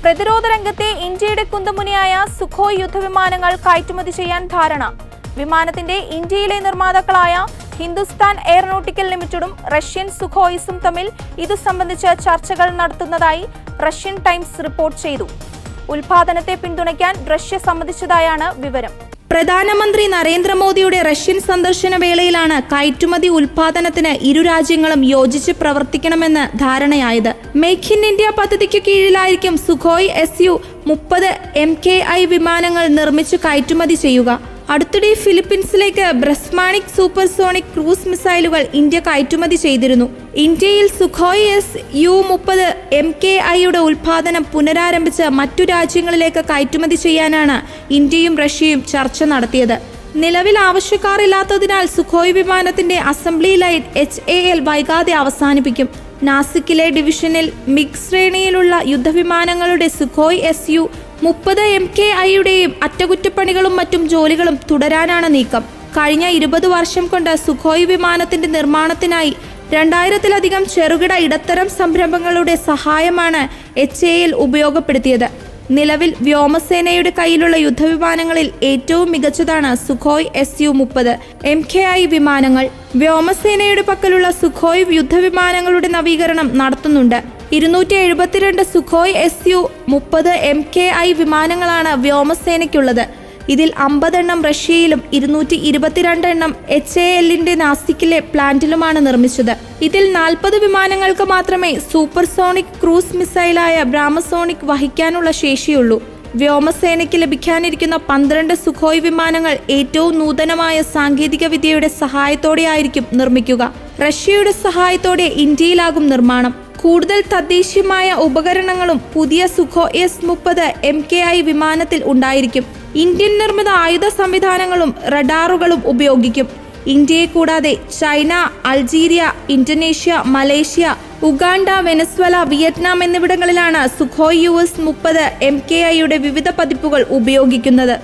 പ്രതിരോധ രംഗത്തെ ഇന്ത്യയുടെ കുന്തമുനയായ സുഖോയ് യുദ്ധവിമാനങ്ങൾ കയറ്റുമതി ചെയ്യാൻ ധാരണ. വിമാനത്തിന്റെ ഇന്ത്യയിലെ നിർമ്മാതാക്കളായ ഹിന്ദുസ്ഥാൻ എയറോനോട്ടിക്കൽ ലിമിറ്റഡും റഷ്യൻ സുഖോയ്സും തമ്മിൽ ഇതു സംബന്ധിച്ച് ചർച്ചകൾ നടത്തുന്നതായി റഷ്യൻ ടൈംസ് റിപ്പോർട്ട് ചെയ്തു. ഉൽപാദനത്തെ പിന്തുണയ്ക്കാൻ റഷ്യ സമ്മതിച്ചതായാണ് വിവരം. പ്രധാനമന്ത്രി നരേന്ദ്രമോദിയുടെ റഷ്യൻ സന്ദർശന വേളയിലാണ് കയറ്റുമതി ഉൽപാദനത്തിന് ഇരു രാജ്യങ്ങളും യോജിച്ച് പ്രവർത്തിക്കണമെന്ന് ധാരണയായത്. മേക്ക് ഇൻ ഇന്ത്യ പദ്ധതിക്കു കീഴിലായിരിക്കും സുഖോയ് Su-30 MKI വിമാനങ്ങൾ നിർമ്മിച്ചു കയറ്റുമതി ചെയ്യുക. അടുത്തിടെ ഫിലിപ്പീൻസിലേക്ക് ബ്രസ്മാനിക് സൂപ്പർസോണിക് ക്രൂസ് മിസൈലുകൾ ഇന്ത്യ കയറ്റുമതി ചെയ്തിരുന്നു. ഇന്ത്യയിൽ സുഖോയ് Su-30 MKIയുടെ ഉൽപാദനം പുനരാരംഭിച്ച് മറ്റു രാജ്യങ്ങളിലേക്ക് കയറ്റുമതി ചെയ്യാനാണ് ഇന്ത്യയും റഷ്യയും ചർച്ച നടത്തിയത്. നിലവിൽ ആവശ്യക്കാരില്ലാത്തതിനാൽ സുഖോയ് വിമാനത്തിന്റെ അസംബ്ലി ലൈൻ HAL വൈകാതെ അവസാനിപ്പിക്കും. നാസിക്കിലെ ഡിവിഷനിൽ മിഗ് ശ്രേണിയിലുള്ള യുദ്ധവിമാനങ്ങളുടെ സുഖോയ് Su-30 MKIയുടെയും അറ്റകുറ്റപ്പണികളും മറ്റും ജോലികളും തുടരാനാണ് നീക്കം. കഴിഞ്ഞ 20 വർഷം കൊണ്ട് സുഖോയ് വിമാനത്തിന്റെ നിർമ്മാണത്തിനായി 2000-ലധികം ചെറുകിട ഇടത്തരം സംരംഭങ്ങളുടെ സഹായമാണ് HAL ഉപയോഗപ്പെടുത്തിയത്. നിലവിൽ വ്യോമസേനയുടെ കയ്യിലുള്ള യുദ്ധവിമാനങ്ങളിൽ ഏറ്റവും മികച്ചതാണ് സുഖോയ് Su-30 MKI വിമാനങ്ങൾ. വ്യോമസേനയുടെ പക്കലുള്ള സുഖോയ് യുദ്ധവിമാനങ്ങളുടെ നവീകരണം നടത്തുന്നുണ്ട്. 272 സുഖോയ് Su-30 MKI വിമാനങ്ങളാണ് വ്യോമസേനയ്ക്കുള്ളത്. ഇതിൽ 50 എണ്ണം റഷ്യയിലും 222 എണ്ണം HALന്റെ നാസിക്കിലെ പ്ലാന്റിലുമാണ് നിർമ്മിച്ചത്. ഇതിൽ 40 വിമാനങ്ങൾക്ക് മാത്രമേ സൂപ്പർസോണിക് ക്രൂസ് മിസൈലായ ബ്രാഹ്മസോണിക് വഹിക്കാനുള്ള ശേഷിയുള്ളൂ. വ്യോമസേനയ്ക്ക് ലഭിക്കാനിരിക്കുന്ന 12 സുഖോയ് വിമാനങ്ങൾ ഏറ്റവും നൂതനമായ സാങ്കേതിക വിദ്യയുടെ സഹായത്തോടെയായിരിക്കും നിർമ്മിക്കുക. റഷ്യയുടെ സഹായത്തോടെ ഇന്ത്യയിലാകും നിർമ്മാണം. കൂടുതൽ തദ്ദേശീയമായ ഉപകരണങ്ങളും പുതിയ സുഖോയ് Su-30 MKI വിമാനത്തിൽ ഉണ്ടായിരിക്കും. ഇന്ത്യൻ നിർമ്മിത ആയുധ സംവിധാനങ്ങളും റഡാറുകളും ഉപയോഗിക്കും. ഇന്ത്യയെ കൂടാതെ China, Algeria, Indonesia, Malaysia, Uganda, Venezuela, Vietnam എന്നിവിടങ്ങളിലാണ് സുഖോയ് Su-30 MKIയുടെ വിവിധ പതിപ്പുകൾ ഉപയോഗിക്കുന്നത്.